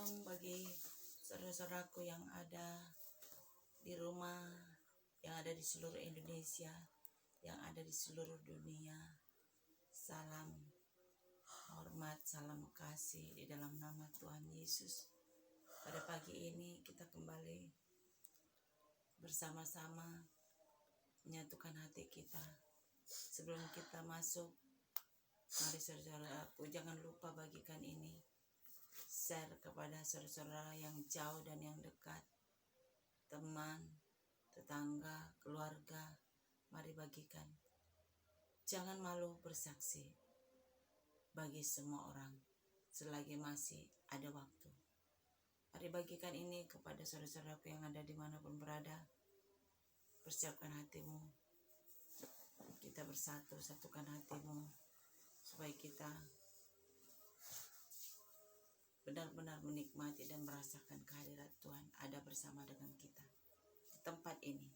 Shalom bagi saudara-saudaraku yang ada di rumah, yang ada di seluruh Indonesia, yang ada di seluruh dunia. Salam hormat, salam kasih di dalam nama Tuhan Yesus. Pada pagi ini kita kembali bersama-sama menyatukan hati kita. Sebelum kita masuk, mari saudara-saudaraku jangan lupa bagikan ini, share kepada saudara-saudara yang jauh dan yang dekat, teman, tetangga, keluarga. Mari bagikan. Jangan malu bersaksi bagi semua orang selagi masih ada waktu. Mari bagikan ini kepada saudara-saudaraku yang ada dimanapun berada. Persiapkan hatimu, kita bersatu, satukan hatimu supaya kita benar-benar menikmati dan merasakan kehadirat Tuhan ada bersama dengan kita di tempat ini.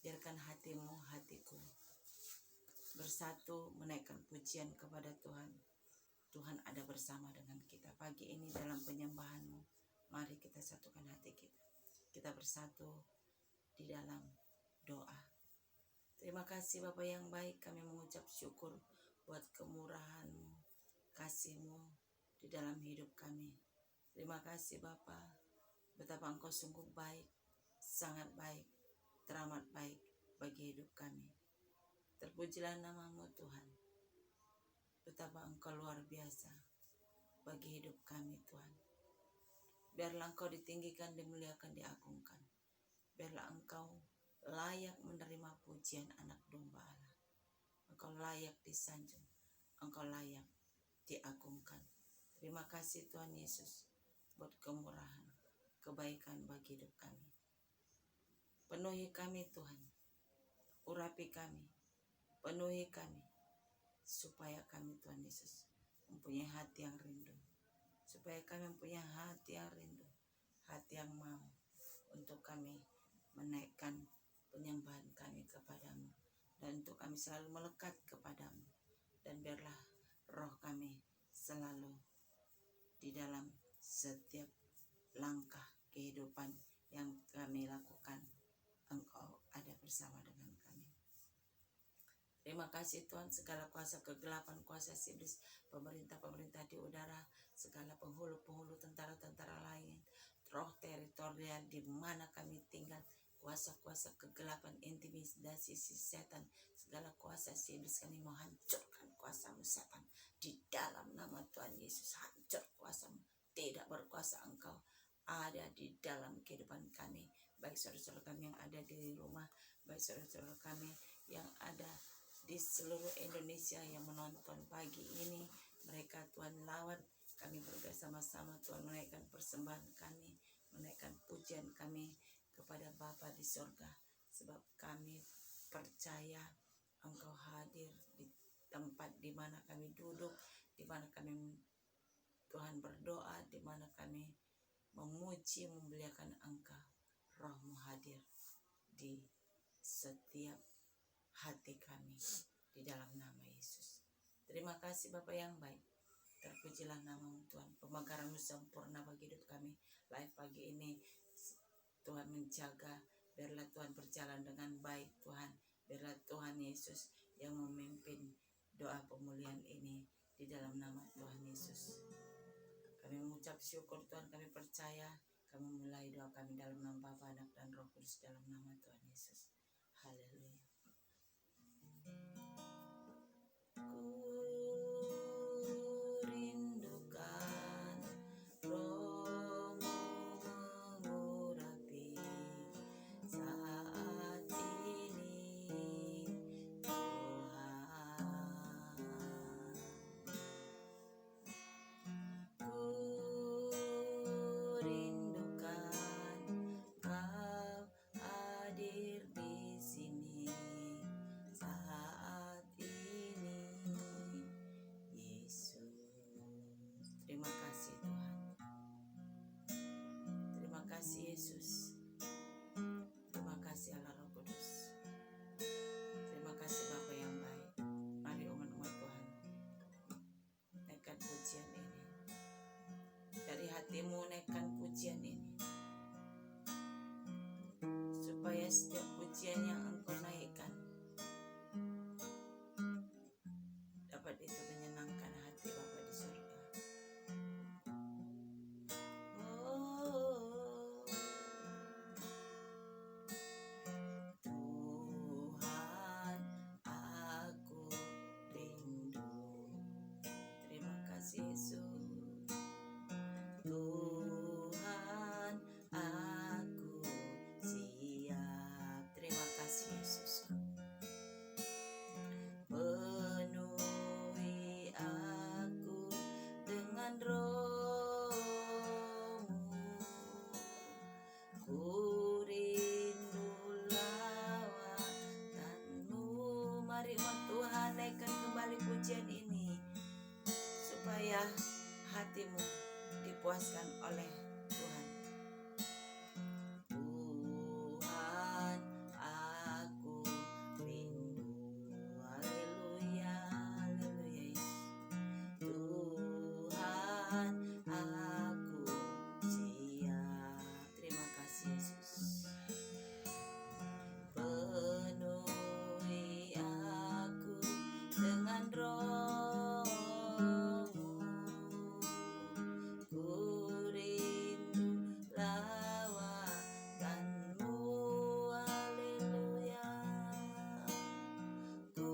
Biarkan hatimu, hatiku bersatu menaikkan pujian kepada Tuhan. Tuhan ada bersama dengan kita pagi ini dalam penyembahanmu. Mari kita satukan hati kita. Kita bersatu di dalam doa. Terima kasih Bapa yang baik, kami mengucap syukur buat kemurahan-Mu, kasih-Mu di dalam hidup kami. Terima kasih Bapa, betapa Engkau sungguh baik, sangat baik, teramat baik bagi hidup kami. Terpujilah nama-Mu Tuhan. Betapa Engkau luar biasa bagi hidup kami Tuhan. Biarlah Engkau ditinggikan, dimuliakan, diagungkan. Biarlah Engkau layak menerima pujian anak domba Allah. Engkau layak disanjung, Engkau layak diagungkan. Terima kasih Tuhan Yesus buat kemurahan, kebaikan bagi hidup kami. Penuhi kami Tuhan, urapi kami, penuhi kami, supaya kami Tuhan Yesus mempunyai hati yang rindu. Supaya kami mempunyai hati yang rindu, hati yang mau untuk kami menaikkan penyembahan kami kepadamu. Dan untuk kami selalu melekat kepadamu. Dan biarlah roh kami selalu di dalam setiap langkah kehidupan yang kami lakukan. Engkau ada bersama dengan kami. Terima kasih Tuhan, segala kuasa kegelapan, kuasa iblis, pemerintah-pemerintah di udara, segala penghulu-penghulu, tentara-tentara lain, roh teritorial di mana kami tinggal, kuasa-kuasa kegelapan, intimidasi si setan, segala kuasa si iblis, kami mau hancurkan kuasamu setan di dalam nama Tuhan Yesus. Hancur kuasamu, tidak berkuasa engkau ada di dalam kehidupan kami, baik saudara-saudara kami yang ada di rumah, baik saudara-saudara kami yang ada di seluruh Indonesia yang menonton pagi ini. Mereka Tuhan lawan, kami bersama-sama Tuhan menaikkan persembahan kami, menaikkan pujian kami kepada Bapa di surga, sebab kami percaya Engkau hadir di tempat di mana kami duduk, di mana kami Tuhan berdoa, di mana kami memuji, memuliakan Engkau. Roh-Mu hadir di setiap hati kami di dalam nama Yesus. Terima kasih Bapa yang baik. Terpujilah nama-Mu Tuhan. Pemekaran-Mu sempurna bagi hidup kami. Live pagi ini Tuhan menjaga. Biarlah Tuhan berjalan dengan baik Tuhan. Biarlah Tuhan Yesus yang memimpin doa pemulihan ini di dalam nama Tuhan Yesus. Kami mengucap syukur Tuhan, kami percaya. Kami mulai doa kami dalam nama Bapa, Anak dan Roh Kudus dalam nama Tuhan Yesus. Haleluya. hatimu naikkan pujian ini, supaya setiap pujian yang engkau naikkan dapat itu menyenangkan hati Bapa di surga. Oh, Tuhan, aku rindu. Terima kasih Yesus. Tuhan, aku siap. Terima kasih Yesus. Penuhi aku dengan Roh-Mu. Ku rindu lawakan-Mu. Mari Tuhan naikkan kembali pujian ini, supaya hatimu dipuaskan oleh Tuhan. Tuhan, aku rindu. Haleluya, haleluya. Tuhan, aku siap. Terima kasih Yesus. Penuhi aku dengan Roh-Mu. Ku rindu lawakan-Mu. Haleluya. Ku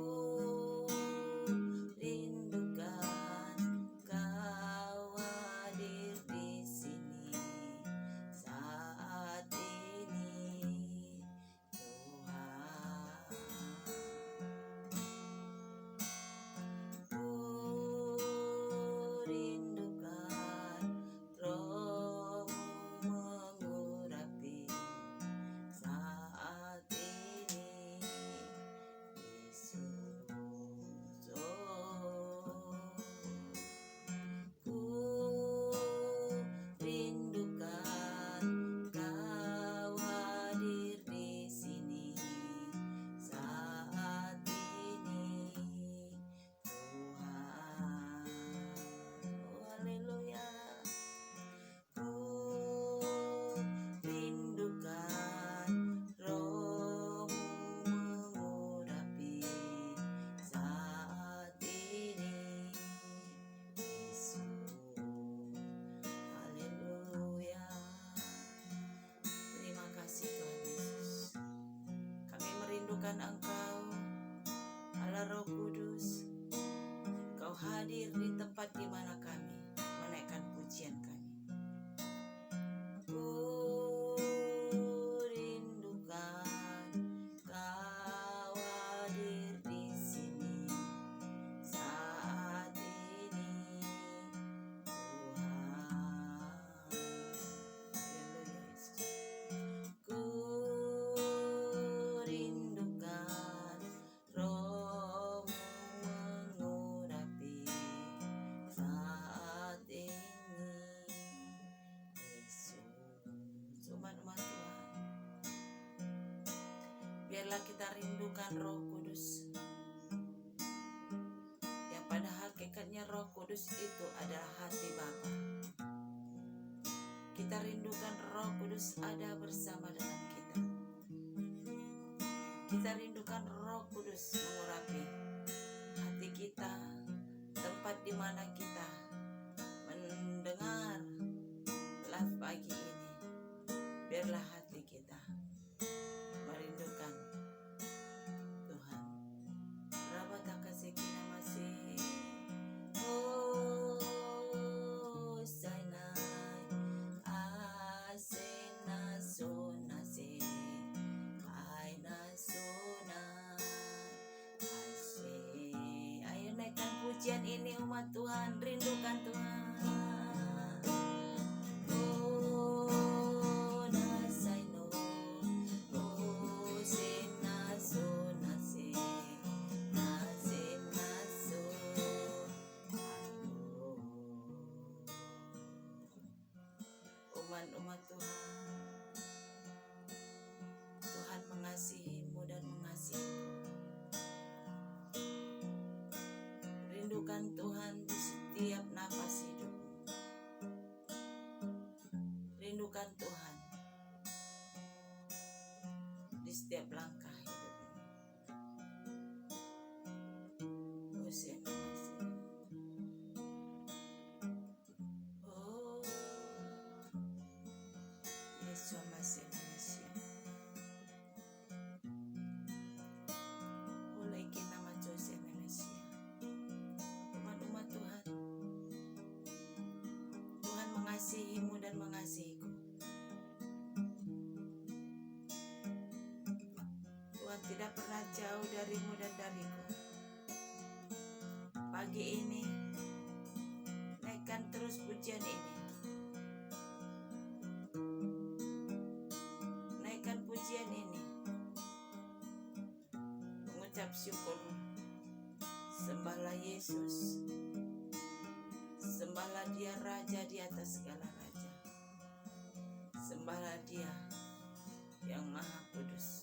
rindukan Kau hadir di sini saat ini, Tuhan. Ku rindukan Roh-Mu mengurapi saat ini, Yesus. Ku rindukan Kau hadir di sini saat ini, Tuhan. Oh, haleluya. Ku rindukan Roh-Mu mengurapi saat ini, Yesus. Haleluya. Terima kasih Tuhan Yesus. Kami merindukan Engkau, Allah Roh Kudus. Kau hadir di tempat di mana kami menaikkan pujian kami. Ku rindukan Kau hadir di sini saat ini, Tuhan. Haleluya Yesus. Ku rindukan Roh-Mu mengurapi saat ini, Yesus. Umat-umat Tuhan, biarlah kita rindukan Roh Kudus, yang pada hakikatnya Roh Kudus itu adalah hati Bapa. Kita rindukan Roh Kudus ada bersama dengan kita. Kita rindukan Roh Kudus mengurapi hati kita, tempat di mana kita mendengar live pagi ini. Biarlah hati kita merindukan Tuhan. Rabataka sekina masih. Oh, Sinai, asena sonase, aina sonai, ase. Ayo naikkan pujian ini umat Tuhan, rindukan Tuhan. Oh, nasaino, oh, senaso, nase, nase, naso, aino. Umat-umat Tuhan, Tuhan mengasihimu dan mengasihiku. Rindukan Tuhan di setiap napas hidupmu. setiap langkah hidup ini. Hosea masih. Oh, Yesus masih Indonesia. Oleh nama Yesus Indonesia. Umat-umat Tuhan, Tuhan mengasihimu dan mengasihiku. Tuhan tidak pernah jauh darimu dan dariku. Pagi ini, naikkan terus pujian ini. Naikkan pujian ini. Mengucap syukur. Sembahlah Yesus. Sembahlah Dia Raja di atas segala raja. Sembahlah Dia yang Maha Kudus.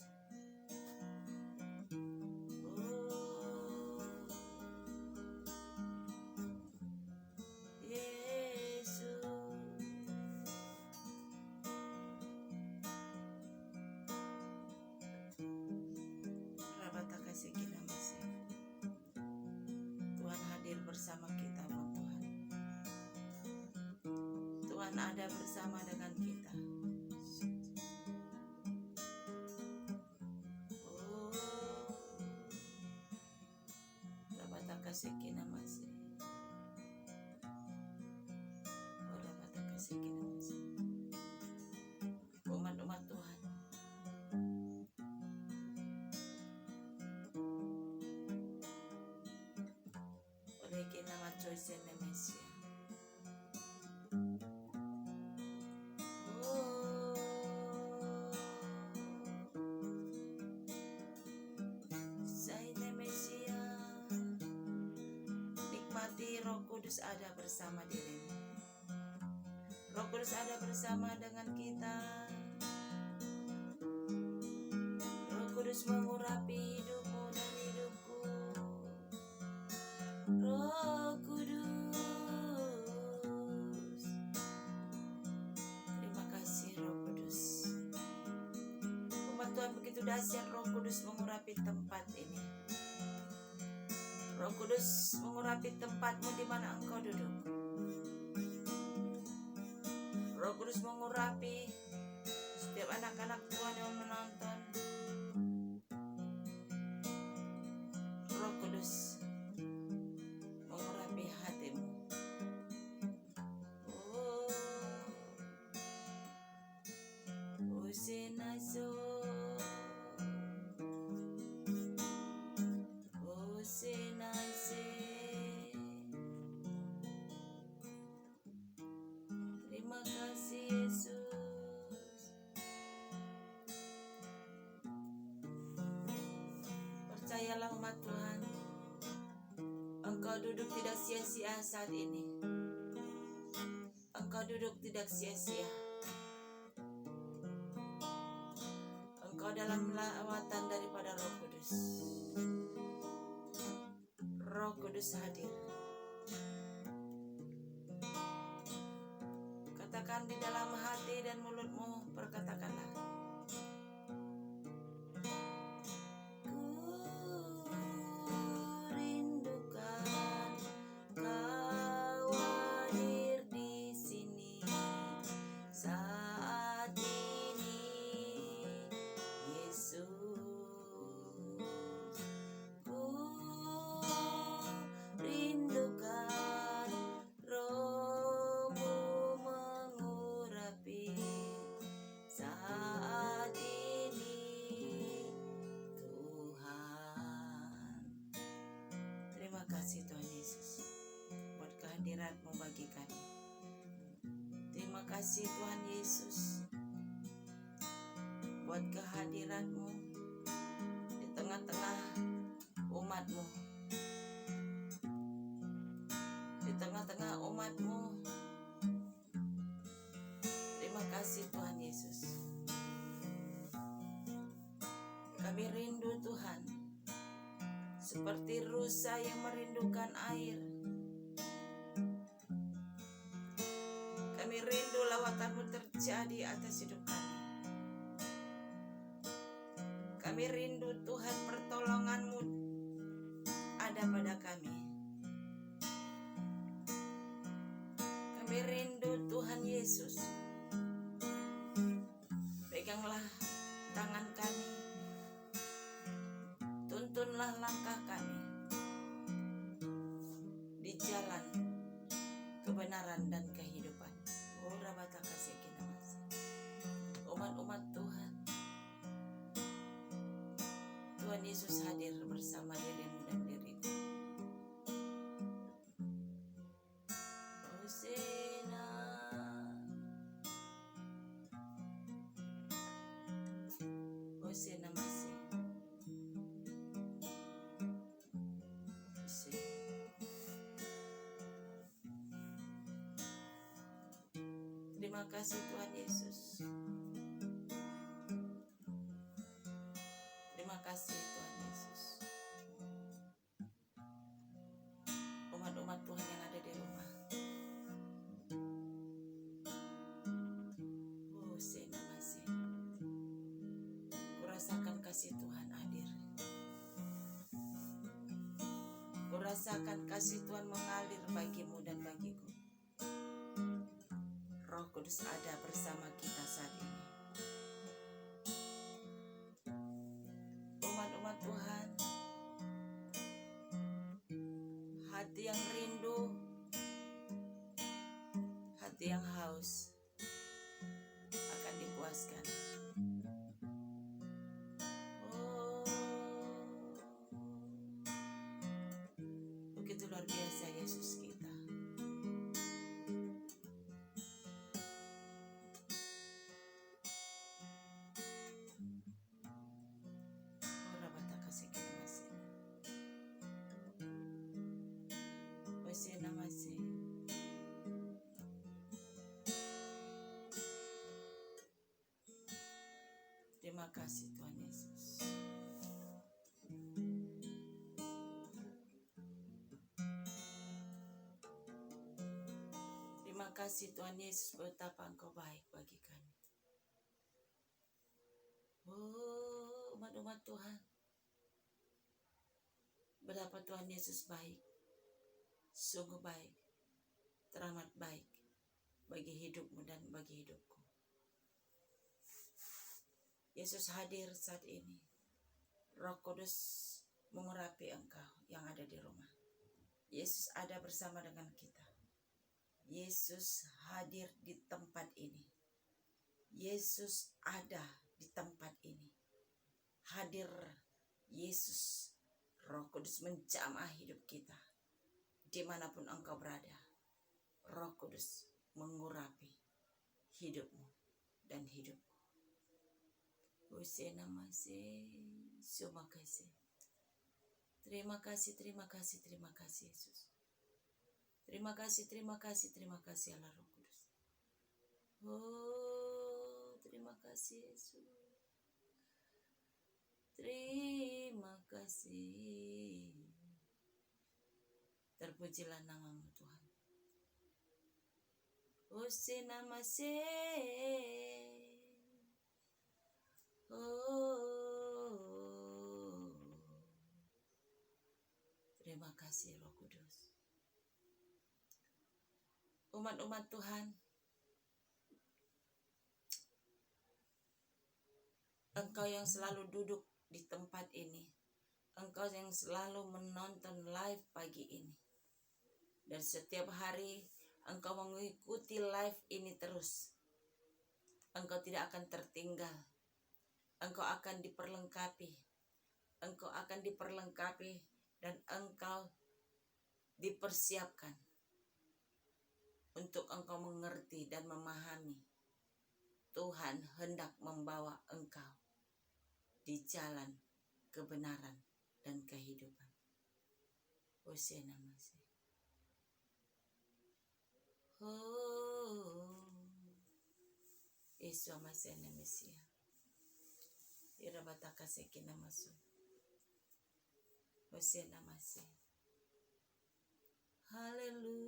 Tuhan hadir bersama kita, Tuhan. Tuhan ada bersama dengan kita. Oh, Rabata kasih kita masih. Oh, Rabata kasih kita masih. Umat-umat Tuhan. Oleh nama Yesus Indonesia. Nikmati Roh Kudus ada bersama dirimu. Roh Kudus ada bersama dengan kita. Roh Kudus mengurapi hidupmu dan hidupku. Roh Kudus. Terima kasih Roh Kudus. Umat Tuhan, begitu dahsyat Roh Kudus mengurapi tempat ini. Roh Kudus mengurapi tempatmu di mana engkau duduk. Roh Kudus mengurapi setiap anak-anak Tuhan yang menonton. Roh Kudus mengurapi hatimu. Oh, Usenaso. Terima kasih Yesus. Percayalah umat Tuhan, engkau duduk tidak sia-sia saat ini. Engkau duduk tidak sia-sia. Engkau dalam lawatan daripada Roh Kudus. Roh Kudus hadir. Katakan di dalam hati dan mulutmu, perkatakanlah. Ku rindukan Kau hadir di sini saat ini, Yesus. Kasih Tuhan Yesus buat kehadirat-Mu bagi kami. Terima kasih Tuhan Yesus buat kehadirat-Mu di tengah-tengah umat-Mu. Di tengah-tengah umat-Mu. Terima kasih Tuhan Yesus. Kami rindu Tuhan, seperti rusa yang merindukan air. Kami rindu lawatan-Mu terjadi atas hidup kami. Kami rindu Tuhan, pertolongan-Mu ada pada kami. Kami rindu Tuhan Yesus. Peganglah tangan kami, tuntunlah langkah kami di jalan kebenaran dan kehidupan. Umat-umat Tuhan, Tuhan Yesus hadir bersama dirimu dan diriku. Hosana, Hosana masih. Terima kasih Tuhan Yesus. Terima kasih Tuhan Yesus. Umat-umat Tuhan yang ada di rumah. Oh, senamase. Kurasakan kasih Tuhan hadir. Kurasakan kasih Tuhan mengalir bagimu dan bagiku. Roh Kudus ada bersama kita saat ini. Umat-umat Tuhan, hati yang rindu, hati yang haus akan dipuaskan. Oh, begitu luar biasa Yesus kita. Namase. Terima kasih Tuhan Yesus. Terima kasih Tuhan Yesus, betapa Engkau baik bagi kami. Oh, umat-umat Tuhan, betapa Tuhan Yesus baik. Sungguh baik, teramat baik bagi hidupmu dan bagi hidupku. Yesus hadir saat ini. Roh Kudus mengurapi engkau yang ada di rumah. Yesus ada bersama dengan kita. Yesus hadir di tempat ini. Yesus ada di tempat ini. Hadir Yesus. Roh Kudus menjamah hidup kita. Dimanapun engkau berada, Roh Kudus mengurapi hidupmu dan hidupku. Hosana masih, terima kasih. Terima kasih, terima kasih, terima kasih Yesus. Terima kasih, terima kasih, terima kasih Allah Roh Kudus. Oh, terima kasih Yesus. Terima kasih. Terpujilah namamu Tuhan. Hosana masih. Oh, terima kasih Roh Kudus. Umat-umat Tuhan, engkau yang selalu duduk di tempat ini, engkau yang selalu menonton live pagi ini, dan setiap hari engkau mengikuti live ini terus. Engkau tidak akan tertinggal. Engkau akan diperlengkapi. Engkau akan diperlengkapi dan engkau dipersiapkan untuk engkau mengerti dan memahami Tuhan hendak membawa engkau di jalan kebenaran dan kehidupan. Hosana masih. Oh, Yesus masih Mesia. Irabataka sekina masuk. Hosana masih. Haleluya.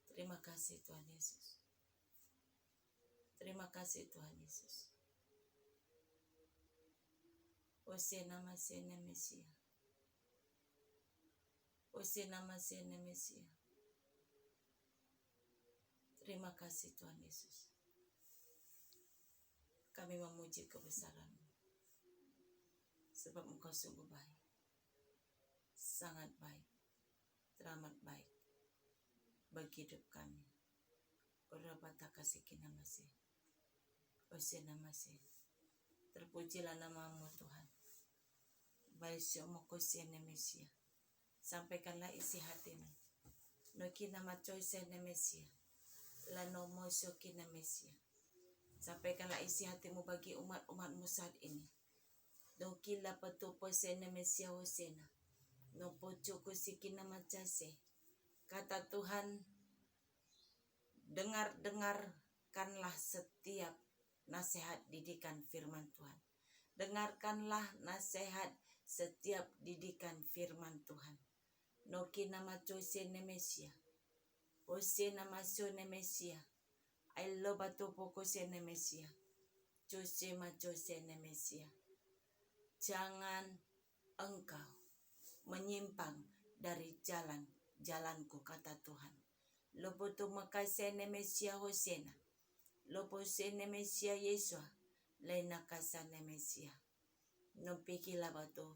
Terima kasih Tuhan Yesus. Terima kasih Tuhan Yesus. Hosena masene Mesia. Hosena masene Mesia. Terima kasih Tuhan Yesus. Kami memuji kebesaran-Mu. Sebab Engkau sungguh baik. Sangat baik. Teramat baik. Bagi hidup kami. Urabata kasih kina masih. Hosena masih. Terpujilah nama-Mu Tuhan. Baik semua kosene Mesia. Sampaikanlah isi hatimu. Noki nama choisene Mesia. Lano mosoki na Mesia. Sampaikanlah isi hatimu bagi umat-umatmu saat ini. Noki la patupo sene Mesia hosena. No pocuku sikina macase. Kata Tuhan, dengarkanlah setiap nasihat didikan firman Tuhan. Dengarkanlah nasihat setiap didikan firman Tuhan. Noki nama choisene Mesia. Hosena masone Mesia. I love batu poko sene Mesia. Jose sene Mesia. Jangan engkau menyimpang dari jalanku kata Tuhan. Lopo tu makai sene Mesia hosena. Lopo sene Mesia Yesua. Lena kasane Mesia. Nopikilah batu.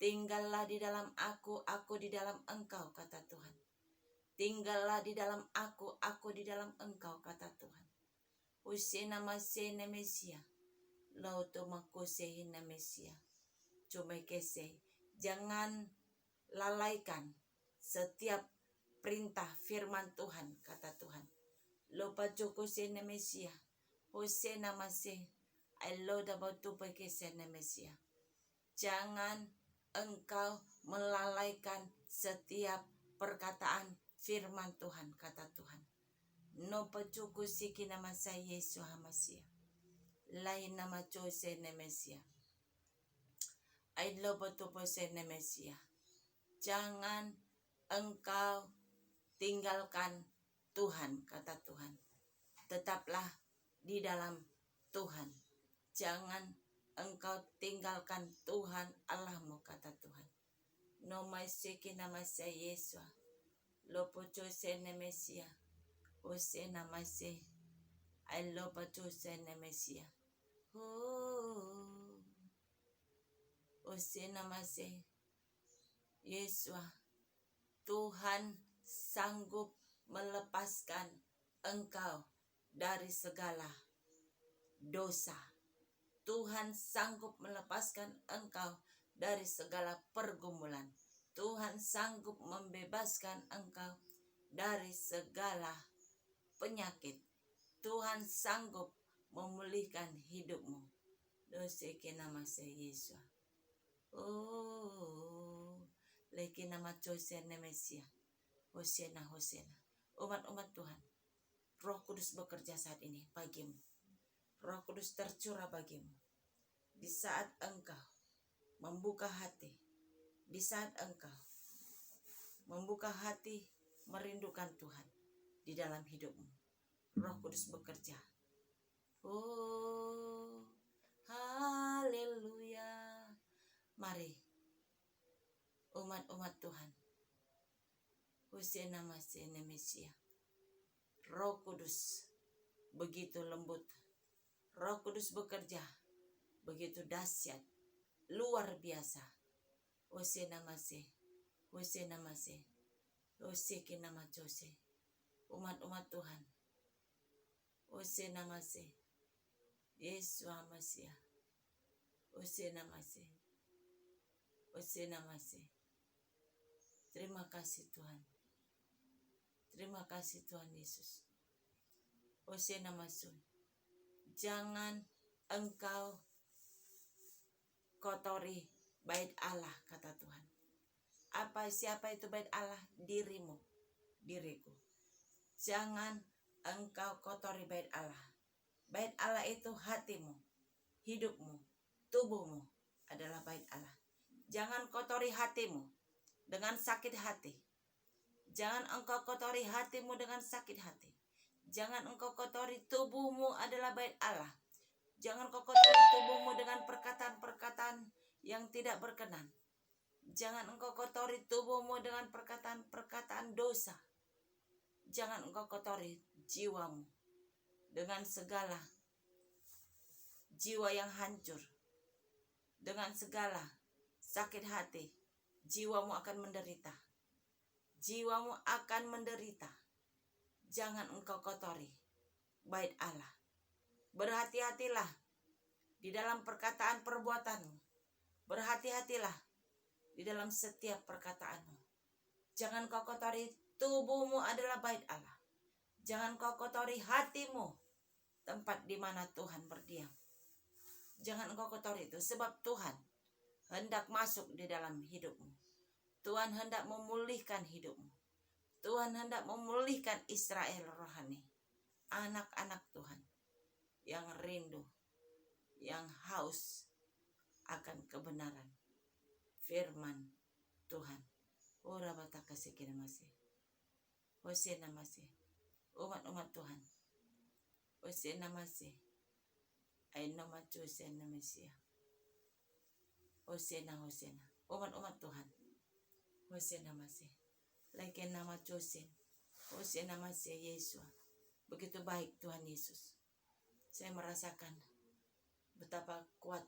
Tinggallah di dalam aku di dalam engkau kata Tuhan. Tinggallah di dalam aku di dalam engkau kata Tuhan. Hosena masene Mesia. Lauto makosehina Mesia. Cuma kese. Jangan lalaikan setiap perintah firman Tuhan kata Tuhan. Lopa joko sene Mesia. Hosena masih. I love about to sene Mesia. Jangan engkau melalaikan setiap perkataan firman Tuhan kata Tuhan. No pacuku siki nama saya Yesus Hamasia. Lain nama chose Nemesia. I love to pose Nemesia. Jangan engkau tinggalkan Tuhan kata Tuhan. Tetaplah di dalam Tuhan. Jangan engkau tinggalkan Tuhan Allahmu kata Tuhan. No masiki nama saya Yesus. Lopo chose Nemesia. Ose namase. I love chose Nemesia. Oh. Ose namase. Yesus. Tuhan sanggup melepaskan engkau dari segala dosa. Tuhan sanggup melepaskan engkau dari segala pergumulan. Tuhan sanggup membebaskan engkau dari segala penyakit. Tuhan sanggup memulihkan hidupmu. Doseke nama saya Yesus. Oh, leki nama Jose Nemesia. Hosena. Umat-umat Tuhan. Roh Kudus bekerja saat ini bagimu. Roh Kudus tercurah bagimu. Di saat engkau membuka hati. Di saat engkau membuka hati merindukan Tuhan di dalam hidupmu. Roh Kudus bekerja. Oh, haleluya. Mari umat-umat Tuhan. Hosena masene Mesia. Roh Kudus begitu lembut. Roh Kudus bekerja begitu dahsyat, luar biasa. Hosena masih. Hoseki nama Jose. Umat-umat Tuhan. Hosena masih. Yesus Masih. Hosena masih. Terima kasih Tuhan. Terima kasih Tuhan Yesus. Hosena masih. Jangan engkau kotori bait Allah kata Tuhan. Siapa itu bait Allah? Dirimu, diriku. Jangan engkau kotori bait Allah. Bait Allah itu hatimu, hidupmu, tubuhmu adalah bait Allah. Jangan kotori hatimu dengan sakit hati. Jangan engkau kotori hatimu dengan sakit hati. Jangan engkau kotori tubuhmu adalah bait Allah. Jangan kau kotori tubuhmu dengan perkataan-perkataan yang yang tidak berkenan. Jangan engkau kotori tubuhmu dengan perkataan-perkataan dosa. Jangan engkau kotori jiwamu dengan segala jiwa yang hancur. Dengan segala sakit hati, jiwamu akan menderita. Jiwamu akan menderita. Jangan engkau kotori bait Allah. Berhati-hatilah di dalam perkataan perbuatanmu. Berhati-hatilah di dalam setiap perkataanmu. Jangan kau kotori tubuhmu adalah bait Allah. Jangan kau kotori hatimu, tempat di mana Tuhan berdiam. Jangan engkau kotori itu, sebab Tuhan hendak masuk di dalam hidupmu. Tuhan hendak memulihkan hidupmu. Tuhan hendak memulihkan Israel rohani. Anak-anak Tuhan yang rindu, yang haus akan kebenaran firman Tuhan. Ora bataka sekira masih. Hosena masih. Umat-umat Tuhan. Hosena masih. Aina macu hosena Mesia. Hosena. Umat-umat Tuhan. Hosena masih. Lagi nama Josen. Hosena masih Yesus. Begitu baik Tuhan Yesus. Saya merasakan betapa kuat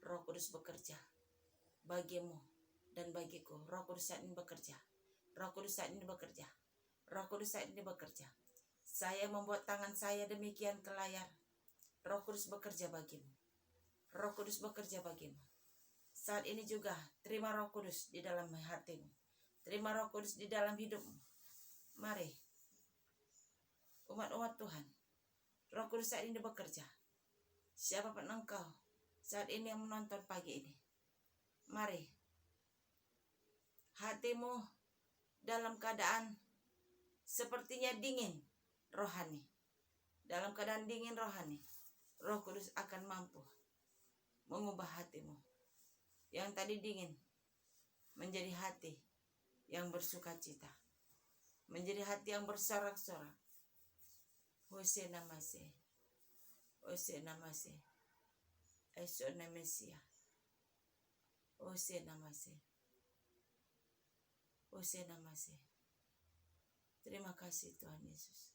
Roh Kudus bekerja bagimu dan bagiku. Roh Kudus saat ini bekerja. Roh Kudus saat ini bekerja. Roh Kudus saat ini bekerja. Saya membuat tangan saya demikian ke layar. Roh Kudus bekerja bagimu. Roh Kudus bekerja bagimu. Saat ini juga terima Roh Kudus di dalam hatimu. Terima Roh Kudus di dalam hidupmu. Mari umat-umat Tuhan, Roh Kudus saat ini bekerja. Siapapun engkau saat ini yang menonton pagi ini, mari hatimu dalam keadaan sepertinya dingin rohani. Dalam keadaan dingin rohani, Roh Kudus akan mampu mengubah hatimu yang tadi dingin menjadi hati yang bersuka cita, menjadi hati yang bersorak-sorak. Hosena masih. Hosena masih. Esona Mesia. Hosena masih. Hosena masih. Terima kasih Tuhan Yesus.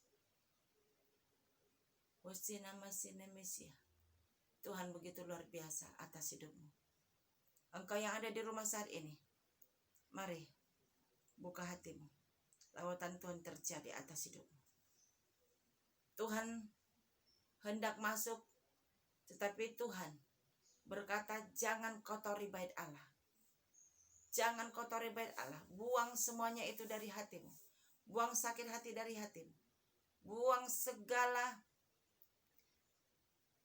Hosena masih Mesia. Tuhan begitu luar biasa atas hidupmu. Engkau yang ada di rumah saat ini, mari buka hatimu. Lawatan Tuhan terjadi atas hidupmu. Tuhan hendak masuk, tetapi Tuhan berkata, jangan kotori bait Allah. Jangan kotori bait Allah. Buang semuanya itu dari hatimu. Buang sakit hati dari hatimu. Buang segala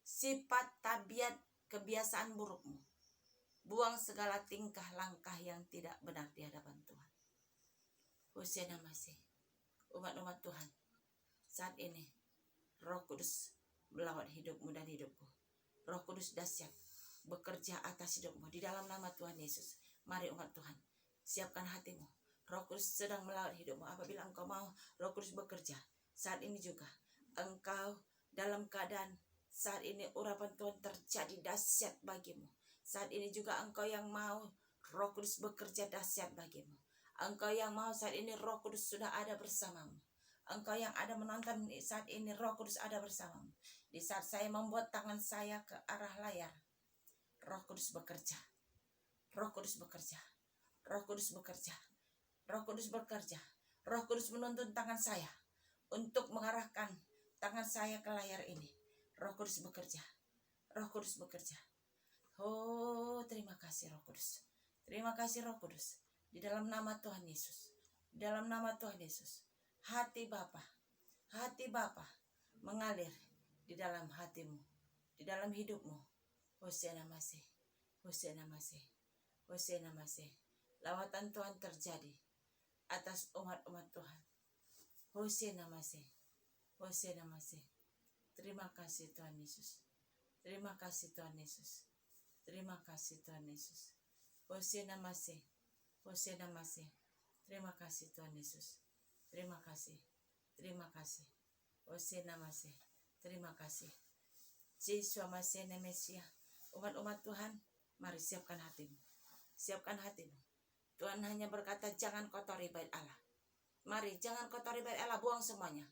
sifat, tabiat, kebiasaan burukmu. Buang segala tingkah langkah yang tidak benar di hadapan Tuhan. Hosena masih. Umat-umat Tuhan, saat ini Roh Kudus melawat hidupmu dan hidupku. Roh Kudus dahsyat bekerja atas hidupmu di dalam nama Tuhan Yesus. Mari umat Tuhan, siapkan hatimu. Roh Kudus sedang melawat hidupmu. Apabila engkau mau Roh Kudus bekerja, saat ini juga engkau dalam keadaan saat ini urapan Tuhan terjadi dahsyat bagimu. Saat ini juga engkau yang mau Roh Kudus bekerja dahsyat bagimu. Engkau yang mau saat ini Roh Kudus sudah ada bersamamu. Engkau yang ada menonton saat ini, Roh Kudus ada bersamamu. Di saat saya membuat tangan saya ke arah layar, Roh Kudus bekerja. Roh Kudus bekerja. Roh Kudus bekerja. Roh Kudus bekerja. Roh Kudus menuntun tangan saya untuk mengarahkan tangan saya ke layar ini. Roh Kudus bekerja. Roh Kudus bekerja. Oh, terima kasih Roh Kudus. Terima kasih Roh Kudus. Di dalam nama Tuhan Yesus. Di dalam nama Tuhan Yesus. Hati Bapa mengalir di dalam hatimu, di dalam hidupmu. Hosena masih. Hosena masih. Hosena masih. Lawatan Tuhan terjadi atas umat-umat Tuhan. Hosena masih. Hosena masih. Terima kasih Tuhan Yesus. Terima kasih Tuhan Yesus. Terima kasih Tuhan Yesus. Hosena masih. Hosena masih. Terima kasih Tuhan Yesus. Terima kasih. Terima kasih. Hosena masih. Terima kasih. Yesus masih Mesia. Umat-umat Tuhan, Mari siapkan hatimu. Siapkan hatimu. Tuhan hanya berkata jangan kotori bait Allah. Mari jangan kotori bait Allah, buang semuanya.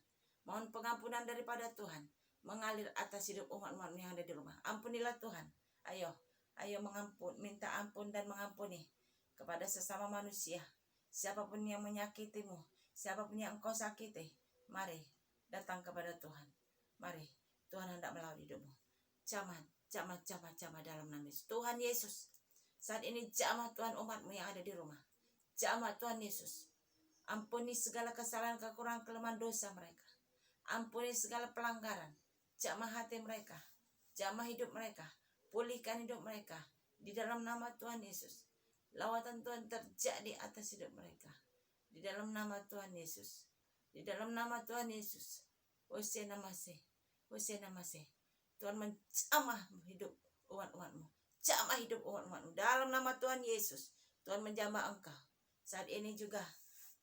Mohon pengampunan daripada Tuhan mengalir atas hidup umat-umat yang ada di rumah. Ampunilah Tuhan. Ayo mengampun, minta ampun dan mengampuni kepada sesama manusia. Siapapun yang menyakitimu, siapapun yang engkau sakiti, mari datang kepada Tuhan. Mari, Tuhan hendak melalui hidupmu. Jamah dalam nama Yesus. Tuhan Yesus, saat ini jamah Tuhan umatmu yang ada di rumah. Jamah Tuhan Yesus. Ampuni segala kesalahan, kekurangan, kelemahan dosa mereka. Ampuni segala pelanggaran. Jamah hati mereka. Jamah hidup mereka. Pulihkan hidup mereka. Di dalam nama Tuhan Yesus. Lawatan Tuhan terjadi atas hidup mereka. Di dalam nama Tuhan Yesus. Di dalam nama Tuhan Yesus. Hosana masih. Hosana masih. Tuhan menjamah hidup umat-umatmu. Jamah hidup umat-umatmu. Dalam nama Tuhan Yesus. Tuhan menjamah engkau. Saat ini juga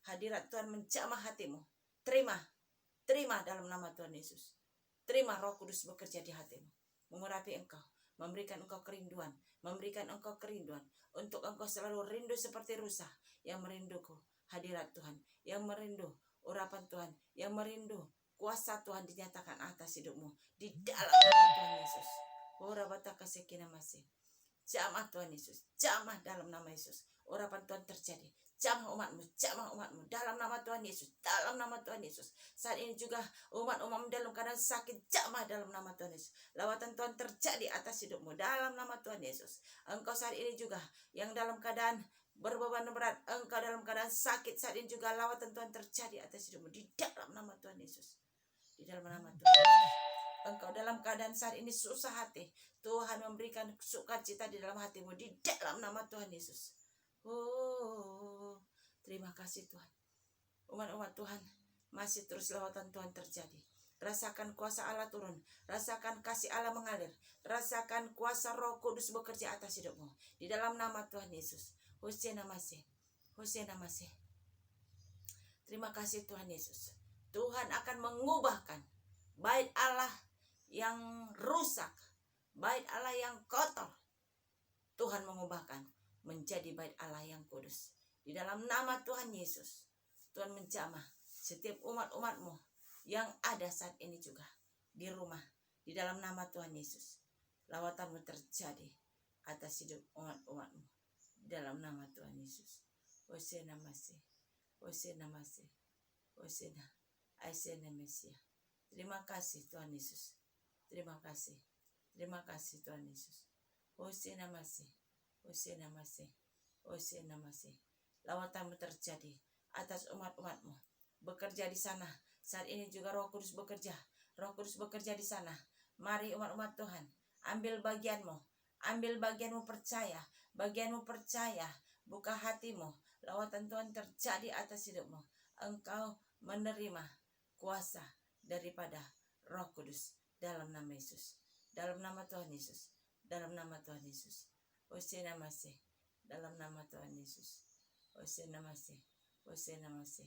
hadirat Tuhan menjamah hatimu. Terima dalam nama Tuhan Yesus. Terima Roh Kudus bekerja di hatimu. Mengurapi engkau. Memberikan engkau kerinduan. Memberikan engkau kerinduan. Untuk engkau selalu rindu seperti rusa. Yang merinduku hadirat Tuhan. Yang merindu urapan Tuhan. Yang merindu kuasa Tuhan dinyatakan atas hidupmu. Di dalam nama Tuhan Yesus. Orabataka sekina masih. Jamah Tuhan Yesus. Jamah dalam nama Yesus. Urapan Tuhan terjadi. Jamah umatmu dalam nama Tuhan Yesus, dalam nama Tuhan Yesus. Saat ini juga umat-umatmu dalam keadaan sakit, jamah dalam nama Tuhan Yesus. Lawatan Tuhan terjadi atas hidupmu dalam nama Tuhan Yesus. Engkau saat ini juga yang dalam keadaan berbeban berat, engkau dalam keadaan sakit, saat ini juga lawatan Tuhan terjadi atas hidupmu di dalam nama Tuhan Yesus. Di dalam nama Tuhan Yesus. Engkau dalam keadaan saat ini susah hati, Tuhan memberikan sukacita di dalam hatimu di dalam nama Tuhan Yesus. Oh, terima kasih Tuhan. Umat-umat Tuhan, masih terus lawatan Tuhan terjadi. Rasakan kuasa Allah turun. Rasakan kasih Allah mengalir. Rasakan kuasa Roh Kudus bekerja atas hidupmu. Di dalam nama Tuhan Yesus. Hosana masih. Hosana masih. Terima kasih Tuhan Yesus. Tuhan akan mengubahkan bait Allah yang rusak, bait Allah yang kotor. Tuhan mengubahkan menjadi bait Allah yang kudus. Di dalam nama Tuhan Yesus, Tuhan menjamah setiap umat-umatmu yang ada saat ini juga di rumah. Di dalam nama Tuhan Yesus, lawatanmu terjadi atas hidup umat-umatmu. Di dalam nama Tuhan Yesus. Hosana masih. Hosana masih. Hosana. Aisena Mesia. Terima kasih Tuhan Yesus. Terima kasih. Terima kasih Tuhan Yesus. Hosana masih. Hosana masih. Hosana masih. Lawatanmu terjadi atas umat-umatmu. Bekerja di sana. Saat ini juga Roh Kudus bekerja. Roh Kudus bekerja di sana. Mari umat-umat Tuhan, ambil bagianmu. Ambil bagianmu, percaya. Bagianmu percaya. Buka hatimu. Lawatan Tuhan terjadi atas hidupmu. Engkau menerima kuasa daripada Roh Kudus dalam nama Yesus. Dalam nama Tuhan Yesus. Dalam nama Tuhan Yesus. Hosana masih. Dalam nama Tuhan Yesus. Hosana masih. Hosana masih.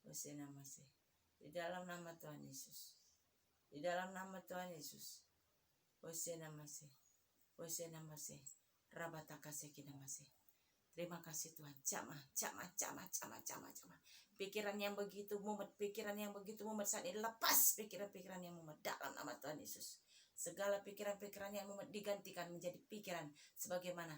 Hosana masih. Di dalam nama Tuhan Yesus. Di dalam nama Tuhan Yesus. Hosana masih. Hosana masih. Rabataka sekina masih. Terima kasih Tuhan. Jamah. Pikiran yang begitu mumet saat ini, lepas pikiran-pikiran yang mumet dalam nama Tuhan Yesus. Segala pikiran-pikiran yang mumet digantikan menjadi pikiran sebagaimana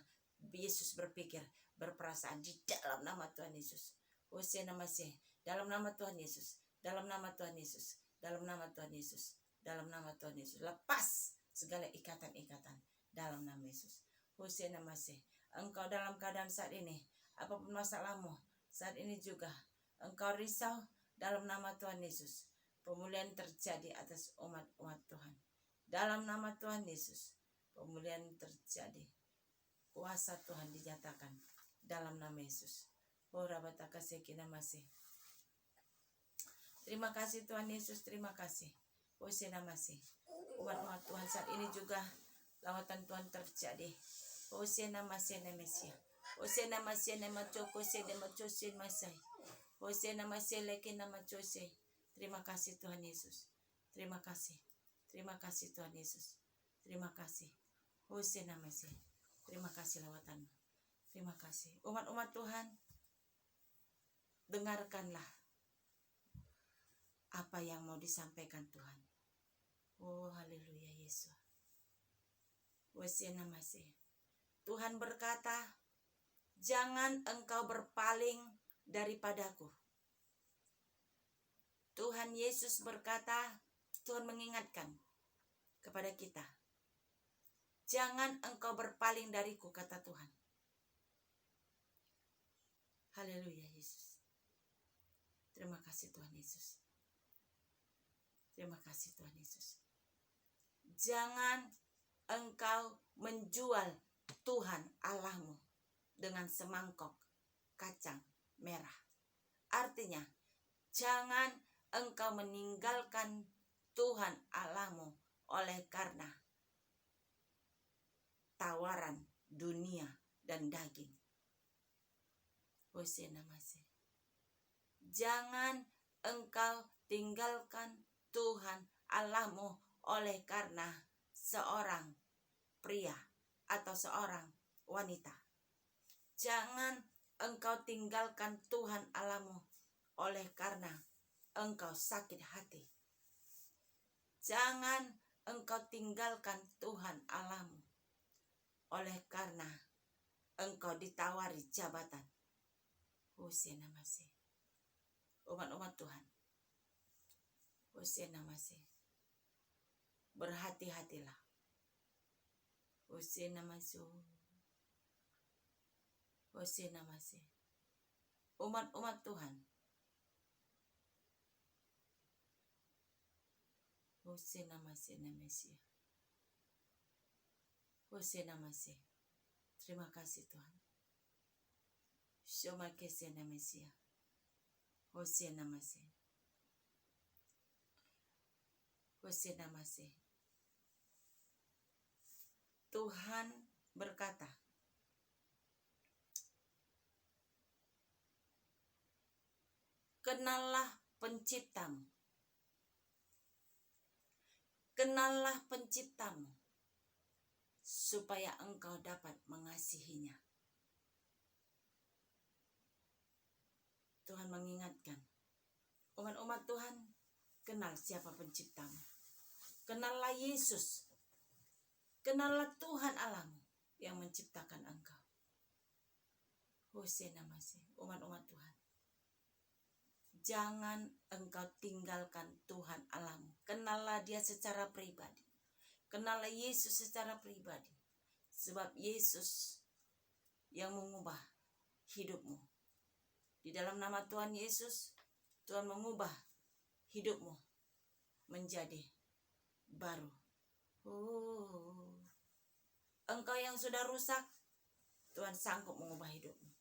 Yesus berpikir, berperasaan di dalam nama Tuhan Yesus. Hosana masih. Dalam nama Tuhan Yesus. Dalam nama Tuhan Yesus. Dalam nama Tuhan Yesus. Dalam nama Tuhan Yesus. Lepas segala ikatan-ikatan dalam nama Yesus. Hosana masih. Engkau dalam keadaan saat ini, apapun masalahmu, saat ini juga engkau risau, dalam nama Tuhan Yesus. Pemulihan terjadi atas umat-umat Tuhan. Dalam nama Tuhan Yesus, pemulihan terjadi. Kuasa Tuhan dinyatakan dalam nama Yesus. Orabataka sekina masih. Terima kasih Tuhan Yesus, terima kasih. Hosana masih. Umat-umat Tuhan saat ini juga lawatan Tuhan terjadi. Hosana masih Mesia. Hosana masih nama Joko nama Josin masih. Hosana masih leki nama Jose. Terima kasih Tuhan Yesus. Terima kasih. Terima kasih Tuhan Yesus. Terima kasih. Hosana masih. Terima kasih lawatan. Terima kasih. Umat-umat Tuhan, dengarkanlah apa yang mau disampaikan Tuhan. Oh, haleluya Yesus. Wasiana masih. Tuhan berkata, jangan engkau berpaling daripadaku. Tuhan Yesus berkata, Tuhan mengingatkan kepada kita, jangan engkau berpaling dariku, kata Tuhan. Haleluya Yesus. Terima kasih Tuhan Yesus. Terima kasih Tuhan Yesus. Jangan engkau menjual Tuhan Allahmu dengan semangkok kacang merah. Artinya, jangan engkau meninggalkan Tuhan Allahmu oleh karena tawaran dunia dan daging. Hosea masih. Jangan engkau tinggalkan Tuhan Allahmu oleh karena seorang pria atau seorang wanita. Jangan engkau tinggalkan Tuhan Allahmu oleh karena engkau sakit hati. Jangan engkau tinggalkan Tuhan Allahmu oleh karena engkau ditawari jabatan. Hosea masih. Umat-umat Tuhan, Hosea masih. Berhati-hatilah. Hosea masih. Hosea masih. Umat-umat Tuhan, Hosea masih namanya. Hosea masih. Terima kasih Tuhan. Shoma kese namanya. Hosea masih. Hosea masih. Tuhan berkata, kenallah penciptamu. Kenallah penciptamu supaya engkau dapat mengasihinya. Tuhan mengingatkan, umat-umat Tuhan, kenal siapa penciptamu. Kenallah Yesus. Kenallah Tuhan Allahmu yang menciptakan engkau. Hosea masih, umat-umat Tuhan. Jangan engkau tinggalkan Tuhan Allahmu. Kenallah dia secara pribadi. Kenallah Yesus secara pribadi. Sebab Yesus yang mengubah hidupmu. Di dalam nama Tuhan Yesus, Tuhan mengubah hidupmu menjadi baru. Engkau yang sudah rusak, Tuhan sanggup mengubah hidupmu.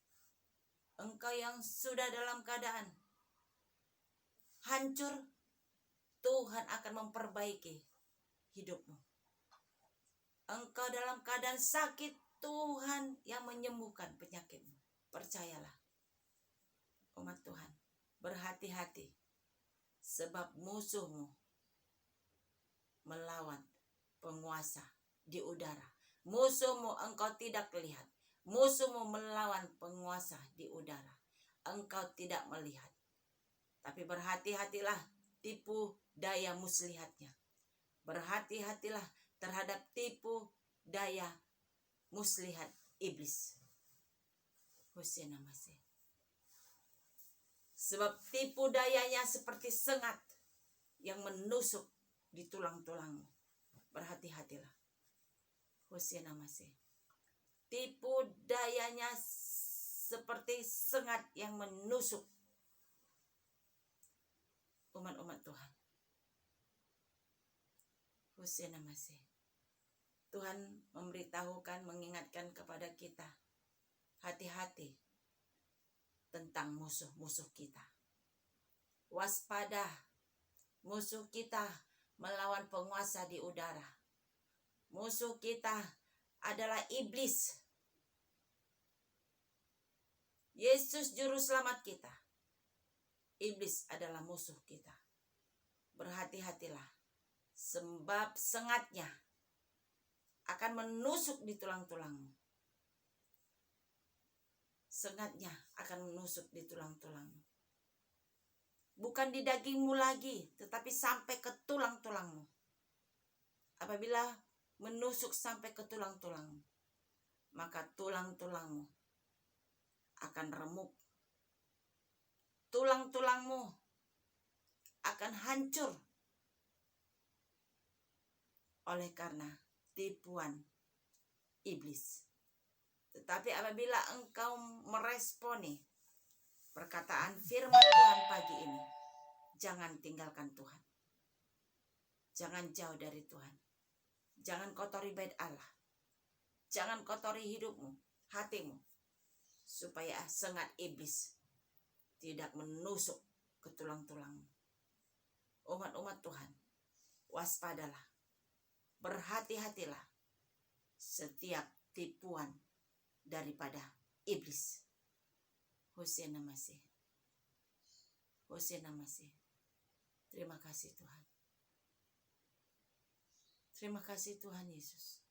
Engkau yang sudah dalam keadaan hancur, Tuhan akan memperbaiki hidupmu. Engkau dalam keadaan sakit, Tuhan yang menyembuhkan penyakitmu. Percayalah, umat Tuhan, berhati-hati, sebab musuhmu melawan penguasa di udara. Musuhmu engkau tidak lihat. Musuhmu melawan penguasa di udara. Engkau tidak melihat. Tapi berhati-hatilah tipu daya muslihatnya. Berhati-hatilah terhadap tipu daya muslihat iblis. Hosea masih. Sebab tipu dayanya seperti sengat yang menusuk di tulang-tulangmu. Berhati-hatilah. Hosea masih. Tipu dayanya seperti sengat yang menusuk umat-umat Tuhan. Hosea masih. Tuhan memberitahukan, mengingatkan kepada kita, hati-hati tentang musuh-musuh kita. Waspada, musuh kita melawan penguasa di udara. Musuh kita adalah iblis. Yesus juru selamat kita. Iblis adalah musuh kita. Berhati-hatilah, sebab sengatnya akan menusuk di tulang-tulangmu. sengatnya akan menusuk di tulang-tulangmu. Bukan di dagingmu lagi, tetapi sampai ke tulang-tulangmu. Apabila menusuk sampai ke tulang-tulangmu, maka tulang-tulangmu akan remuk. Tulang-tulangmu akan hancur oleh karena tipuan iblis. Tetapi apabila engkau meresponi perkataan firman Tuhan pagi ini, jangan tinggalkan Tuhan. Jangan jauh dari Tuhan. Jangan kotori bait Allah. Jangan kotori hidupmu, hatimu, supaya sengat iblis tidak menusuk ke tulang-tulangmu. Umat-umat Tuhan, waspadalah, berhati-hatilah setiap tipuan daripada iblis. Hosana Masih. Hosana Masih. Terima kasih Tuhan. Terima kasih Tuhan Yesus.